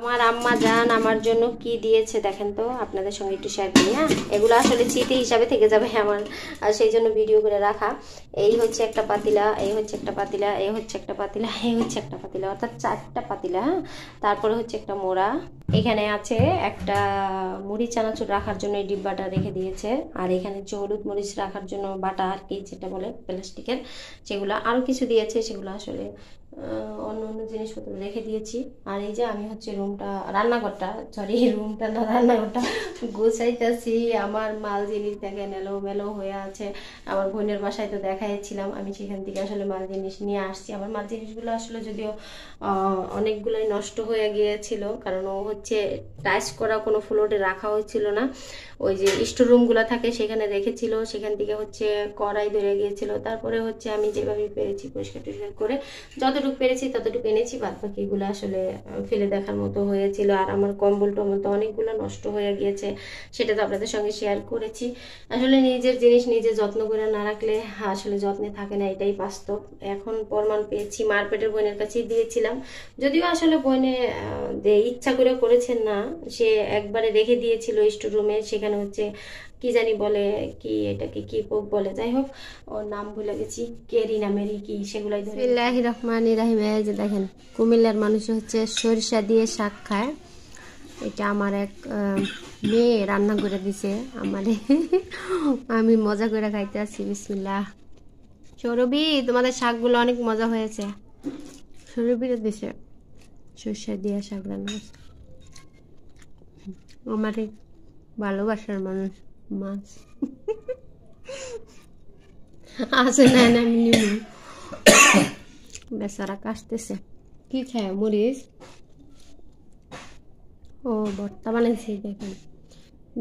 আমার আম্মা জান আমার জন্য কি দিয়েছে দেখেন তো, আপনাদের সঙ্গে একটু শেয়ার করি। হ্যাঁ, এগুলো আসলে স্মৃতি হিসাবে থেকে যাবে আমার, আর সেই জন্য ভিডিও করে রাখা। এই হচ্ছে একটা পাতিলা, এই হচ্ছে একটা পাতিলা, এই হচ্ছে একটা পাতিলা, এই হচ্ছে একটা পাতিলা, অর্থাৎ 4টা পাতিলা। হ্যাঁ, তারপরে হচ্ছে একটা মোড়া, এখানে আছে একটা মুড়ি চানাচুর রাখার জন্য এই ডিব্বাটা রেখে দিয়েছে, আর এখানে হচ্ছে হলুদ মরিচ রাখার জন্য বাটা আর কি, যেটা বলে প্লাস্টিকের, সেগুলো আরও কিছু দিয়েছে, সেগুলো আসলে অন্য অন্য জিনিসপত্র রেখে দিয়েছি। আর এই যে আমি হচ্ছে রুমটা, রান্নাঘরটা, সরি রুমটা না, রান্নাঘরটা গোছাইতেছি। আমার মাল জিনিস দেখেন এলোমেলো হয়ে আছে। আমার বোনের বাসায় তো দেখাইছিলাম, আমি সেখান থেকে আসলে মাল জিনিস নিয়ে আসছি। আমার মাল জিনিসগুলো আসলে যদিও অনেকগুলোই নষ্ট হয়ে গিয়েছিল, কারণ ও হচ্ছে টাইস করা কোনো ফ্লোরে রাখা হয়েছিল না, ওই যে স্টোর রুমগুলো থাকে সেখানে রেখেছিল, সেখান থেকে হচ্ছে কড়াই ধরে গিয়েছিল। তারপরে হচ্ছে আমি যেভাবে পেরেছি পরিষ্কার টরিষ্কার করে যতটুকু পেরেছি ততটুকু এনেছি, বাদ বাকিগুলো আসলে ফেলে দেখার মতো হয়েছিল। আর আমার কম্বল টম্বল তো অনেকগুলো নষ্ট হয়ে গিয়েছে, সেটা তো আপনাদের সঙ্গে শেয়ার করেছি। আসলে নিজের জিনিস নিজে যত্ন করে না রাখলে আসলে যত্নে থাকে না, এটাই বাস্তব। এখন প্রমাণ পেয়েছি, মারপেটের বোনের কাছেই দিয়েছিলাম, যদিও আসলে বোনে ইচ্ছা করে করেছেন না, সে একবারে রেখে দিয়েছিল স্টোর রুমে, সেখানে হচ্ছে কি জানি বলে, কি এটাকে কি পোক বলে, যাই হোক ওর নাম ভুলে গেছি, কেরি না মেরি কি, সেগুলাই। বিসমিল্লাহির রহমানির রহিম। এই যে দেখেন কুমিল্লার মানুষ হচ্ছে সরিষা দিয়ে শাক খায়, এটা আমার এক মেয়ে রান্না করে দিছে আমারে, আমি মজা করে খাইতে আসছি। বিসমিল্লাহ। সৌরভী, তোমাদের শাকগুলো অনেক মজা হয়েছে, সৌরভীরে দিছে সরিষা দিয়ে শাক রান্না। আমার ভালোবাসার মানুষ মাছ আছে না, আমি নিব, বেচারা কাশতেছে। কি খায় মরিচ? ও ভর্তা বানাইছি, দেখেন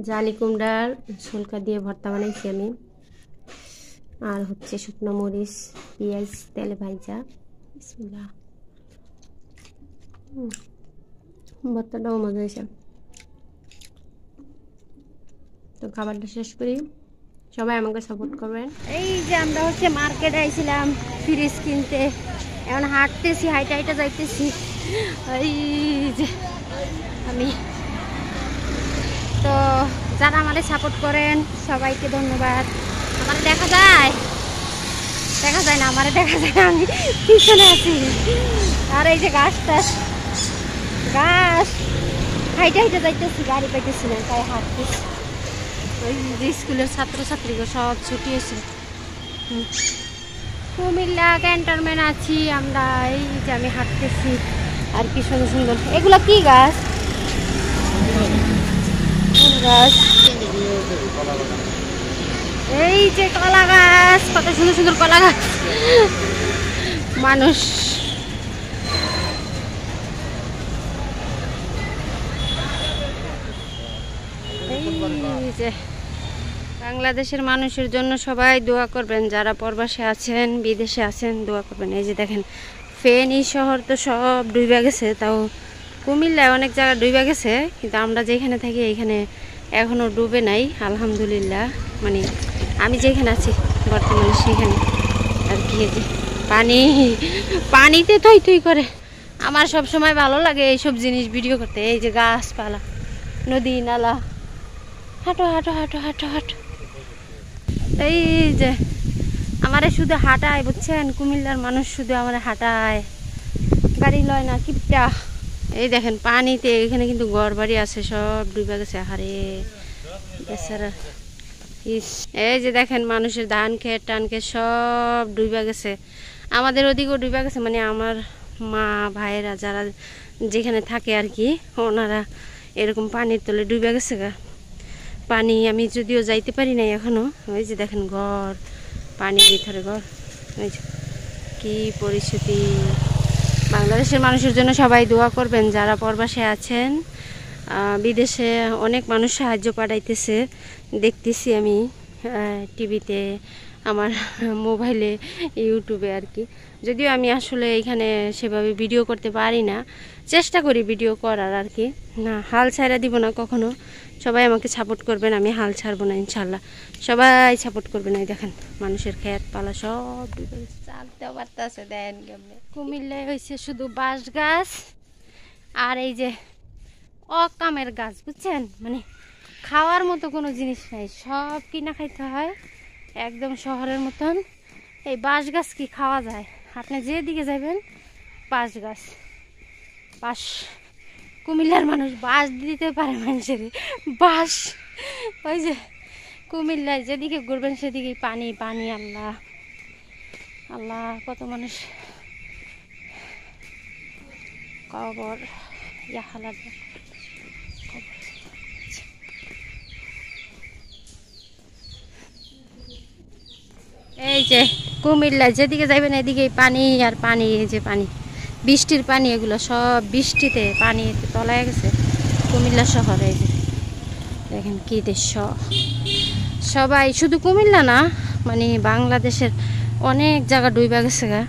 জালি কুমড়ার ঝোলকা দিয়ে ভর্তা বানাইছি আমি, আর হচ্ছে শুকনো মরিচ পেঁয়াজ তেলে ভাজা। বিসমিল্লাহ। ভর্তাটাও মজা হয়েছে। তো খাবারটা শেষ করি, সবাই আমাকে সাপোর্ট করবেন। এই যে আমরা হচ্ছে মার্কেটে আইছিলাম ফ্রিজ কিনতে, এখন হাঁটতেছি, হাইটা হাইটা যাইতেছি। এই যে আমি, তো যারা আমাদের সাপোর্ট করেন সবাইকে ধন্যবাদ। আমার দেখা যায়, দেখা যায় না, আমার দেখা যায় না, আমি পিছনে আছি। আর এই যে গাছটা, গাছ হাইটা হাইটা যাইতেছি, গাড়ি পাইতেছি না, তাই হাঁটতেছি। ওই যে স্কুলের ছাত্রছাত্রীকে সব ছুটি হয়েছে। কুমিল্লা ক্যান্টনমেন্ট আছি আমরা। এই যে আমি হাঁটতেছি, আর কি সুন্দর সুন্দর, এগুলো কি গাছ? গাছ, এই যে কলা গাছ, কত সুন্দর সুন্দর কলা গাছ। মানুষ এই যে বাংলাদেশের মানুষের জন্য সবাই দোয়া করবেন, যারা প্রবাসে আছেন বিদেশে আছেন দোয়া করবেন। এই যে দেখেন ফেনী শহর তো সব ডুবে গেছে, তাও কুমিল্লায় অনেক জায়গা ডুবে গেছে, কিন্তু আমরা যেখানে থাকি এইখানে এখনও ডুবে নাই আলহামদুলিল্লাহ। মানে আমি যেখানে আছি বর্তমানে সেখানে আর কি, যে পানি, পানিতে থই থই করে। আমার সব সময় ভালো লাগে এইসব জিনিস ভিডিও করতে। এই যে গাছপালা, নদী নালা, হাঁটো হাঁটো হাঁটো হাঁটো হাঁটো। এই যে আমারে শুধু হাঁটায়, বুঝছেন, কুমিল্লার মানুষ শুধু আমার হাঁটায়, গাড়ি লয় না কিপটা। এই দেখেন পানিতে, এখানে কিন্তু ঘর বাড়ি আছে সব ডুবে গেছে। হারে বেচারা, এই যে দেখেন মানুষের ধান খেত টান খেত সব ডুবে গেছে, আমাদের ওদিকেও ডুবে গেছে। মানে আমার মা ভাইয়েরা যারা যেখানে থাকে আর কি, ওনারা এরকম পানির তলে ডুবে গেছে গা। পানি আমি যদিও যাইতে পারি নাই এখনো। ওই যে দেখেন ঘর, পানির ভিতরে ঘর, ওই যে কি পরিস্থিতি। বাংলাদেশের মানুষের জন্য সবাই দোয়া করবেন, যারা প্রবাসে আছেন। বিদেশে অনেক মানুষ সাহায্য পাঠাইতেছে, দেখতেছি আমি টিভিতে, আমার মোবাইলে, ইউটিউবে আর কি। যদিও আমি আসলে এখানে সেভাবে ভিডিও করতে পারি না, চেষ্টা করি ভিডিও করার আর কি। না, হাল ছাড়া দিব না কখনো। সবাই আমাকে সাপোর্ট করবেন, আমি হাল ছাড়বো না ইনশাল্লাহ। সবাই সাপোর্ট করবেন। এই দেখেন মানুষের ক্ষেত পালা সব চালতেও পারতেছে, দেন কেমনে। কুমিল্লায় হয়েছে শুধু বাঁশ গাছ, আর এই যে অকামের গাছ, বুঝছেন? মানে খাওয়ার মতো কোনো জিনিস নাই, সব কিনা খাইতে হয় একদম শহরের মতন। এই বাঁশ গাছ কি খাওয়া যায়? আপনি যেদিকে যাবেন বাঁশ গাছ, বাঁশ। কুমিল্লার মানুষ বাঁশ দিতে পারে মানুষের, বাঁশ। ওই যে কুমিল্লায় যেদিকে ঘুরবেন সেদিকেই পানি পানি। আল্লাহ আল্লাহ, কত মানুষ কবর, এই যে কুমিল্লায় যেদিকে যাবেন এদিকেই পানি আর পানি। এই যে পানি, বৃষ্টির পানি, এগুলো সব বৃষ্টিতে পানি তলায় গেছে কুমিল্লা শহরে। এই যে দেখেন কি দৃশ্য। সবাই, শুধু কুমিল্লা না, মানে বাংলাদেশের অনেক জায়গা ডুইবা গেছে গা।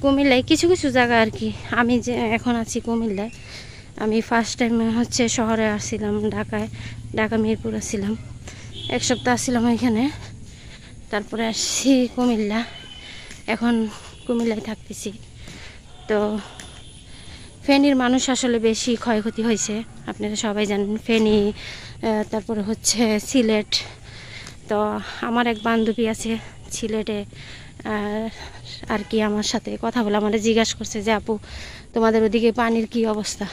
কুমিল্লায় কিছু কিছু জায়গা আর কি। আমি যে এখন আছি কুমিল্লায়, আমি ফার্স্ট টাইম হচ্ছে শহরে আসছিলাম, ঢাকা মিরপুর আসছিলাম, 1 সপ্তাহ আসছিলাম ওইখানে। তারপরে আসছি কুমিল্লা, এখন কুমিল্লায় থাকতেছি। তো ফেনীর মানুষ আসলে বেশি ক্ষয়ক্ষতি হয়েছে, আপনারা সবাই জানেন। ফেনী, তারপরে হচ্ছে সিলেট। তো আমার এক বান্ধবী আছে সিলেটে, আর কি আমার সাথে কথা বলে আমার জিজ্ঞাসা করছে যে আপু তোমাদের ওদিকে পানির কি অবস্থা।